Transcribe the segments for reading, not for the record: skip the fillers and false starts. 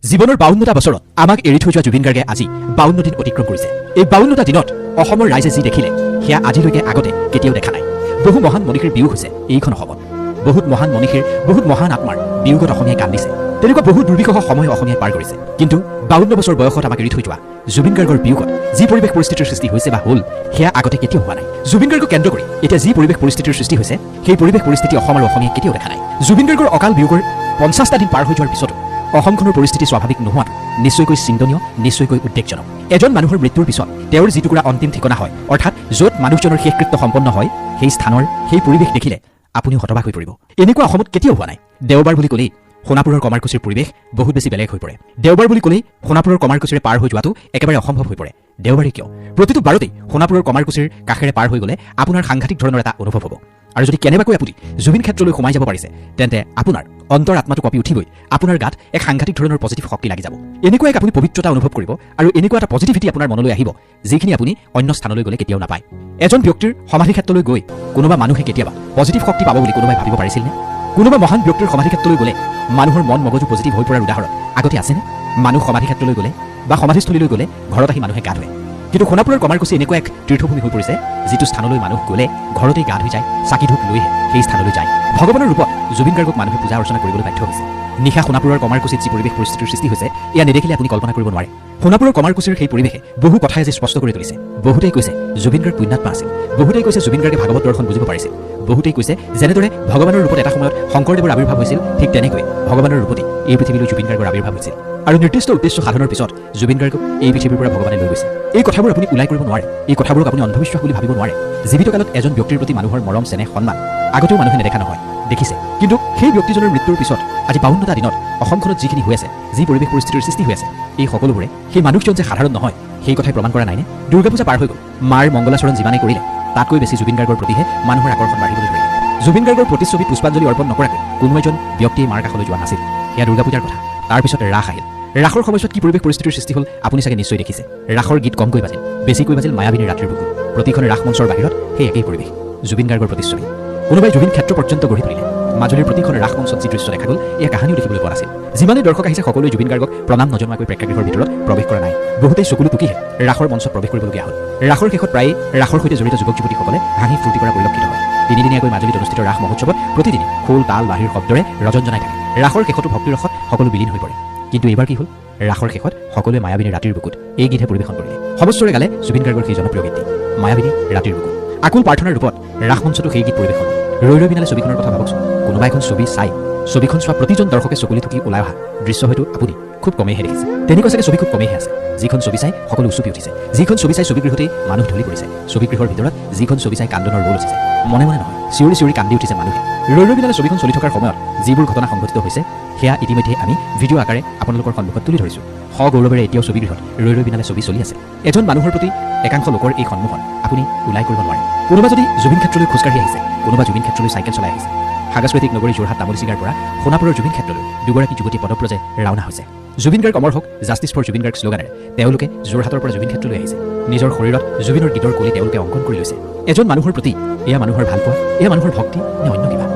জীৱনৰ 52টা বছৰত আমাক এৰি থৈ যোৱা জুবিন গাৰ্গে আজি 52 দিন অতিক্ৰম কৰিছে। এই 52টা দিনত অসমৰ ৰাইজে যি দেখিলে সেয়া আজিলৈকে আগতে কেতিয়াও দেখা নাই। বহু মহান মনীষীৰ বিয়োগ হৈছে এইখন অসমত। বহুত মহান মনীষীৰ, বহুত মহান আত্মাৰ বিয়োগত অসমীয়াই কান্দিছে। তেনেকুৱা বহু দুৰ্বিষহ সময় অসমীয়াই পাৰ কৰিছে। কিন্তু 52 বছৰ বয়সত আমাক এৰি থৈ যোৱা জুবিন গাৰ্গৰ বিয়োগত যি পৰিৱেশ পৰিস্থিতিৰ সৃষ্টি হৈছে বা হ'ল সেয়া আগতে কেতিয়াও হোৱা নাই। জুবিন গাৰ্গক কেন্দ্ৰ কৰি এতিয়া যি পৰিৱেশ পৰিস্থিতিৰ সৃষ্টি হৈছে সেই পৰিৱেশ পৰিস্থিতি অসম আৰু অসমীয়াই কেতিয়াও দেখা নাই। জুবিন গাৰ্গৰ অকাল বিয়োগৰ 50টা দিন পাৰ হৈ যোৱাৰ পিছতো অসমখনৰ পৰিস্থিতি স্বাভাৱিক নোহোৱাটো নিশ্চয়কৈ চিন্তনীয়, নিশ্চয়কৈ উদ্বেগজনক। এজন মানুহৰ মৃত্যুৰ পিছত তেওঁৰ যি টুকুৰা অন্তিম ঠিকনা হয়, অৰ্থাৎ য'ত মানুহজনৰ শেষকৃত্য সম্পন্ন হয়, সেই স্থানৰ সেই পৰিৱেশ দেখিলে আপুনিও হতবাক হৈ পৰিব। এনেকুৱা অসমত কেতিয়াও হোৱা নাই। দেওবাৰ বুলি ক'লেই সোণাপুৰৰ কমাৰকুছিৰ পৰিৱেশ বহুত বেছি বেলেগ হৈ পৰে। দেওবাৰ বুলি ক'লেই সোণাপুৰৰ কমাৰকুছিৰে পাৰ হৈ যোৱাটো একেবাৰে অসম্ভৱ হৈ পৰে। দেওবাৰে কিয়? প্ৰতিটো বাৰতেই সোণাপুৰৰ কমাৰকুছিৰ কাষেৰে পাৰ হৈ গ'লে আপোনাৰ সাংঘাতিক ধৰণৰ এটা অনুভৱ হ'ব। আৰু যদি কেনেবাকৈ আপুনি জুবিন ক্ষেত্ৰলৈ সোমাই যাব পাৰিছে তেন্তে আপোনাৰ অন্তৰ আত্মাটো কঁপি উঠিবই, আপোনাৰ গাত এক সাংঘাতিক ধৰণৰ পজিটিভ শক্তি লাগি যাব। এনেকুৱা এক আপুনি পবিত্ৰতা অনুভৱ কৰিব আৰু এনেকুৱা এটা পজিটিভিটি আপোনাৰ মনলৈ আহিব যিখিনি আপুনি অন্য স্থানলৈ গ'লে কেতিয়াও নাপায়। এজন ব্যক্তিৰ সমাধি ক্ষেত্ৰলৈ গৈ কোনোবা মানুহে কেতিয়াবা পজিটিভ শক্তি পাব বুলি কোনোবাই ভাবিব পাৰিছিলনে? কোনোবা মহান ব্যক্তিৰ সমাধি ক্ষেত্ৰলৈ গ'লে মানুহৰ মন মগজু পজিটিভ হৈ পৰাৰ উদাহৰণ আগতে আছেনে? মানুহ সমাধি ক্ষেত্ৰলৈ গ'লে বা সমাধিস্থলীলৈ গ'লে ঘৰত আহি মানুহে গা ধুৱে। কিন্তু সোণাপুৰৰ কমাৰকুছি এনেকুৱা এক তীৰ্থভূমি হৈ পৰিছে যিটো স্থানলৈ মানুহ গ'লে ঘৰতেই গা ধুই যায়, চাকি ধূপ লৈহে সেই স্থানলৈ যায়। ভগৱানৰ ৰূপত জুবিন গাৰ্গক মানুহে পূজা অৰ্চনা কৰিবলৈ বাধ্য হৈছে। নিশা সোণাপুৰৰ কমাৰকুছিত যি পৰিৱেশ পৰিস্থিতিৰ সৃষ্টি হৈছে এয়া নেদেখিলে আপুনি কল্পনা কৰিব নোৱাৰে। সোণাপুৰৰ কমাৰকুছিৰ সেই পৰিৱেশে বহু কথাই আজি স্পষ্ট কৰি তুলিছে। বহুতেই কৈছে জুবিন গাৰ্গ পুণ্যাত্মা আছিল, বহুতেই কৈছে জুবিন গাৰ্গে ভাগৱত দৰ্শন বুজিব পাৰিছিল, বহুতেই কৈছে যেনেদৰে ভগৱানৰ ৰূপত এটা সময়ত শংকৰদেৱৰ আৱিৰ্ভাৱ হৈছিল ঠিক তেনেকৈ ভগৱানৰ ৰূপতেই এই পৃথিৱীলৈ জুবিন গাৰ্গৰ আৱিৰ্ভাৱ হৈছিল। আৰু নিৰ্দিষ্ট উদ্দেশ্য সাধনৰ পিছত জুবিন গাৰ্গক এই পৃথিৱীৰ পৰা ভগৱানে লৈ গৈছে। এই কথাবোৰ আপুনি ওলাই কৰিব নোৱাৰে, এই কথাবোৰক আপুনি অন্ধবিশ্বাস বুলি ভাবিব নোৱাৰে। জীৱিত কালত এজন ব্যক্তিৰ প্ৰতি মানুহৰ মৰম, চেনেহ, সন্মান আগতেও মানুহে নেদেখা নহয়, দেখিছে। কিন্তু সেই ব্যক্তিজনৰ মৃত্যুৰ পিছত আজি 52টা দিনত অসমখনত যিখিনি হৈ আছে, যি পৰিৱেশ পৰিস্থিতিৰ সৃষ্টি হৈ আছে, এই সকলোবোৰে সেই মানুহজন যে সাধাৰণ নহয় সেই কথাই প্ৰমাণ কৰা নাইনে? দুৰ্গা পূজা পাৰ হৈ গ'ল, মাৰ মংগলাচৰণ যিমানেই কৰিলে তাতকৈ বেছি জুবিন গাৰ্গৰ প্ৰতিহে মানুহৰ আকৰ্ষণ বাঢ়িবলৈ ধৰিলে। জুবিন গাৰ্গৰ প্ৰতিচ্ছবিত পুষ্পাঞ্জলি অৰ্পণ নকৰাকৈ কোনো এজন ব্যক্তিয়ে মাৰ কাষলৈ যোৱা নাছিল। সেয়া দুৰ্গা পূজাৰ কথা। তাৰপিছত ৰাস আহিল। ৰাসৰ সময়ছোৱাত কি পৰিৱেশ পৰিস্থিতিৰ সৃষ্টি হ'ল আপুনি চাগে নিশ্চয় দেখিছে। ৰাসৰ গীত কমকৈ বাজিল, বেছিকৈ বাজিল মায়াবিনীৰ ৰাতিৰ বুকুত। প্ৰতিখন ৰাস মঞ্চৰ বাহিৰত সেই একেই পৰিৱেশ, জুবিন গাৰ্গৰ প্ৰতিচ্ছবি। কোনোবাই জুবিন ক্ষেত্ৰ পৰ্যন্ত গঢ়ি তুলিলে। মাজুলীৰ প্ৰতিখন ৰাস মঞ্চত যি দৃশ্য দেখা গ'ল এয়া কাহিনীও দেখিবলৈ পোৱা নাছিল। যিমানেই দৰ্শক আহিছে সকলোৱে জুবিন গাৰ্গক প্ৰণাম নজনোৱাকৈ প্ৰেক্ষাগৃহৰ ভিতৰত প্ৰৱেশ কৰা নাই। বহুতেই চকুলো টুকিহে ৰাসৰ মঞ্চত প্ৰৱেশ কৰিবলগীয়া হ'ল। ৰাসৰ শেষত প্ৰায়ে ৰাসৰ সৈতে জড়িত যুৱক যুৱতীসকলে হাঁহি ফূৰ্তি কৰা পৰিলক্ষিত হয়। তিনিদিনীয়াকৈ মাজুলীত অনুষ্ঠিত ৰাস মহোৎসৱত প্ৰতিদিনে খোল, তাল, বাঁহীৰ শব্দৰে ৰজনজনাই থাকে। ৰাসৰ শেষতো ভক্তিৰ ৰসত সকলো বিলীন হৈ পৰে। কিন্তু এইবাৰ কি হ'ল? ৰাসৰ শেষত সকলোৱে মায়াবিনীৰ ৰাতিৰ বুকুত এই গীতহে পৰিৱেশন কৰিলে। সমস্তৰে গালে জুবিন গাৰ্গৰ সেই জনপ্ৰিয় গীত মায়াবিনী ৰাতিৰ বুকুত। আকুল প্ৰাৰ্থনাৰ ৰূপত ৰাস মঞ্চতো সেই গীত পৰিৱেশন। ৰৈ ৰৈ বিনালে ছবিখনৰ কথা ভাবকচোন। কোনোবা এখন ছবি চাই ছবিখন চোৱা প্ৰতিজন দৰ্শকে চকুলি থুকি ওলাই অহা দৃশ্য হয়তো আপুনি খুব কমেইহে দেখিছে। তেনেকুৱা চাগে ছবি খুব কমেইহে আছে যিখন ছবি চাই সকলো উচুপি উঠিছে, যিখন ছবি চাই ছবিগৃহতেই মানুহ ঢলি পৰিছে, ছবিগৃহৰ ভিতৰত যিখন ছবি চাই কান্দনৰ ৰোল উঠিছে, মনে মনে নহয় চিঞৰি চিঞৰি কান্দি উঠিছে মানুহে। ৰৈ ৰৈ বিনালে ছবিখন চলি থকাৰ সময়ত যিবোৰ ঘটনা সংঘটিত হৈছে সেয়া ইতিমধ্যে আমি ভিডিঅ' আকাৰে আপোনালোকৰ সন্মুখত তুলি ধৰিছোঁ। সগৌৰৱেৰে এতিয়াও ছবিগৃহত ৰৈ ৰৈ বিনালে ছবি চলি আছে। এজন মানুহৰ প্ৰতি একাংশ লোকৰ এই সন্মুখত আপুনি ওলাই কৰিব নোৱাৰে। কোনোবা যদি জুবিন ক্ষেত্ৰলৈ খোজকাঢ়ি আহিছে, কোনোবা জুবিন ক্ষেত্ৰলৈ চাইকেল চলাই আহিছে। সাংস্কৃতিক নগৰী যোৰহাট তামুলীচিগাৰ পৰা সোণাপুৰৰ জুবিন ক্ষেত্ৰলৈ দুগৰাকী যুৱতী পদব্ৰজে ৰাওনা হৈছে। জুবিন গাৰ্গ অমৰ হওক, জাষ্টিছ ফৰ জুবিন গাৰ্গ শ্লোগানেৰে তেওঁলোকে যোৰহাটৰ পৰা জুবিন ক্ষেত্ৰলৈ আহিছে। নিজৰ শৰীৰত জুবিনৰ গীতৰ কলি তেওঁলোকে অংকন কৰি লৈছে। এজন মানুহৰ প্ৰতি এয়া মানুহৰ ভালপোৱা, এয়া মানুহৰ ভক্তি নে অন্য কিবা?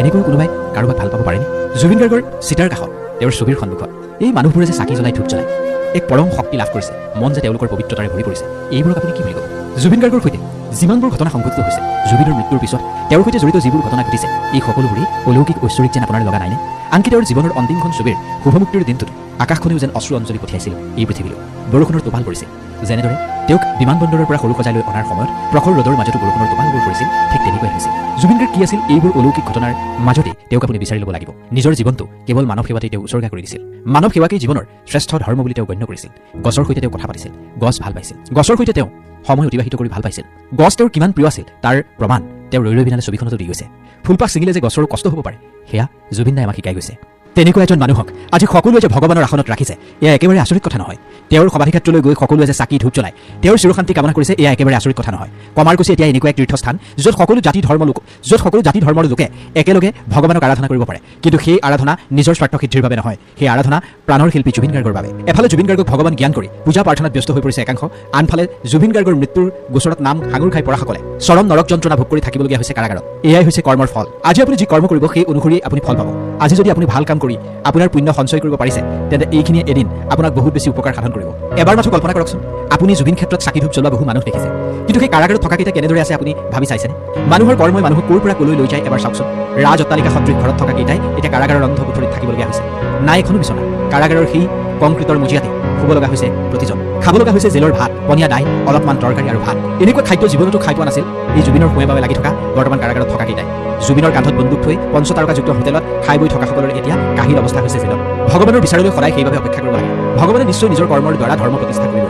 এনেকৈ কোনোবাই কাৰোবাক ভাল পাব পাৰেনে? জুবিন গাৰ্গৰ চিতাৰ কাষত তেওঁৰ ছবিৰ সন্মুখত এই মানুহবোৰে যে চাকি জ্বলাই ধূপ জ্বলাই এক পৰম শক্তি লাভ কৰিছে, মন যে তেওঁলোকৰ পবিত্ৰতাৰে ভৰি পৰিছে, এইবোৰক আপুনি কি বুলি ক'ব? জুবিন গাৰ্গৰ সৈতে যিমানবোৰ ঘটনা সংঘটিত হৈছে, জুবিনৰ মৃত্যুৰ পিছত তেওঁৰ সৈতে জড়িত যিবোৰ ঘটনা ঘটিছে এই সকলোবোৰেই অলৌকিক ঐশ্বৰিক যেন আপোনাৰ লগা নাইনে? আনকি তেওঁৰ জীৱনৰ অন্তিমখন ছবিৰ শুভমুক্তিৰ দিনটোত আকাশখনেও যেন অশ্ৰু অঞ্জলি পঠিয়াইছিল এই পৃথিৱীলৈ। বৰষুণৰ টোপাল পৰিছিল, যেনেদৰে তেওঁক বিমানবন্দৰৰ পৰা সৰু সজাই লৈ অনাৰ সময়ত প্ৰখৰ ৰ'দৰ মাজতো বৰষুণৰ টোপালবোৰ পৰিছিল, ঠিক তেনেকুৱাই হৈছিল। জুবিন গাৰ্গ কি আছিল এইবোৰ অলৌকিক ঘটনাৰ মাজতেই তেওঁক আপুনি বিচাৰি ল'ব লাগিব। নিজৰ জীৱনটো কেৱল মানৱ সেৱাতেই তেওঁ উচৰ্গা কৰি দিছিল। মানৱ সেৱাকেই জীৱনৰ শ্ৰেষ্ঠ ধৰ্ম বুলি তেওঁ গণ্য কৰিছিল। গছৰ সৈতে তেওঁ কথা পাতিছিল, গছ ভাল পাইছিল, গছৰ সৈতে তেওঁ সময় অতিবাহিত কৰি ভাল পাইছিল। গছ তেওঁৰ কিমান প্ৰিয় আছিল তাৰ প্ৰমাণ তেওঁ ৰৈ ৰৈ বিনালে ছবিখনতো দি গৈছে। ফুলপাহ ছিঙিলে যে গছৰো কষ্ট হ'ব পাৰে সেয়া জুবিন দাই আমাক শিকাই গৈছে। তেনেকুৱা এজন মানুহক আজি সকলোৱে যে ভগৱানৰ আসনত ৰাখিছে এয়া একেবাৰে আচৰিত কথা নহয়। তেওঁৰ সমাধি ক্ষেত্ৰলৈ গৈ সকলোৱে যে চাকি ধূপ জ্বলাই তেওঁৰ চিৰশান্তি কামনা কৰিছে এয়া একেবাৰে আচৰিত কথা নহয়। কমাৰকুছি এতিয়া এনেকুৱা এক তীৰ্থস্থান য'ত সকলো জাতি ধৰ্মৰ লোকে একেলগে ভগৱানক আৰাধনা কৰিব পাৰে। কিন্তু সেই আৰাধনা নিজৰ স্বাৰ্থ সিদ্ধিৰ বাবে নহয়, সেই আৰাধনা প্ৰাণৰ শিল্পী জুবিন গাৰ্গৰ বাবে। এফালে জুবিন গাৰ্গক ভগৱান জ্ঞান কৰি পূজা প্ৰাৰ্থনাত ব্যস্ত হৈ পৰিছে একাংশ, আনফালে জুবিন গাৰ্গৰ মৃত্যুৰ গোচৰত নাম সাঙুৰ খাই পৰাসকলে চৰম নৰক যন্ত্ৰণা ভোগ কৰি থাকিবলগীয়া হৈছে কাৰাগাৰত। এয়াই হৈছে কৰ্মৰ ফল। আজি আপুনি যি কৰ্ম কৰিব সেই অনুসৰি আপুনি ফল পাব। আজি যদি আপুনি ভাল কাম কৰি আপোনাৰ পুণ্য সঞ্চয় কৰিব পাৰিছে তেন্তে এইখিনিয়ে এদিন আপোনাক বহুত বেছি উপকাৰ সাধন কৰিব। এবাৰ মাথো কল্পনা কৰকচোন, আপুনি জুবিন ক্ষেত্ৰত চাকি ধূপ জ্বলোৱা বহু মানুহ দেখিছে, কিন্তু সেই কাৰাগাৰত থকাকেইটা কেনেদৰে আছে আপুনি ভাবি চাইছেনে? মানুহৰ কৰ্মই মানুহক ক'ৰ পৰা ক'লৈ লৈ যায় এবাৰ চাওকচোন। ৰাজ অট্টালিকা সদৃশ ঘৰত থকা কেইটাই এতিয়া কাৰাগাৰৰ ৰন্ধ কোঠৰীত থাকিবলগীয়া হৈছে। নাই এখনো বিচনা। কাৰাগাৰৰ সেই কংক্ৰিটৰ মজিয়াতে শুব লগা হৈছে প্ৰতিজন। খাব লগা হৈছে জেলৰ ভাত, পনীয়া দাইল, অলপমান তৰকাৰী আৰু ভাত। এনেকুৱা খাদ্য জীৱনতো খাই পোৱা নাছিল এই জুবিনৰ শুৱে বাবে লাগি থকা বৰ্তমান কাৰাগাৰত থকা কেইটাই। জুবিনৰ কান্ধত বন্দুক থৈ পঞ্চতাৰকাযুক্ত হোটেলত খাই বৈ থকাসকলৰ এতিয়া কাহিল অৱস্থা হৈছে জেলত। ভগৱানৰ বিচাৰলৈ সদায় সেইবাবে অপেক্ষা কৰিব লাগে। ভগৱানে নিশ্চয় নিজৰ কৰ্মৰ দ্বাৰা ধৰ্ম প্ৰতিষ্ঠা কৰিব।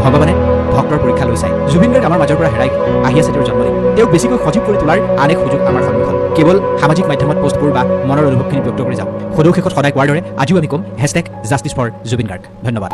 ভগৱানে ভক্তৰ পৰীক্ষা লৈ চাই। জুবিন গাৰ্গ আমাৰ মাজৰ পৰা হেৰাই গ'ল। আহি আছে তেওঁৰ জন্মদিন। তেওঁক বেছিকৈ সজীৱ কৰি তোলাৰ আন এক সুযোগ আমাৰ সন্মুখত। কেৱল সামাজিক মাধ্যমত পোষ্টবোৰ বা মনৰ অনুভৱখিনি ব্যক্ত কৰি যাওঁ। সদৌ শেষত সদায় কোৱাৰ দৰে আজিও আমি ক'ম #জাষ্টিছ ফৰ জুবিন গাৰ্গ। ধন্যবাদ।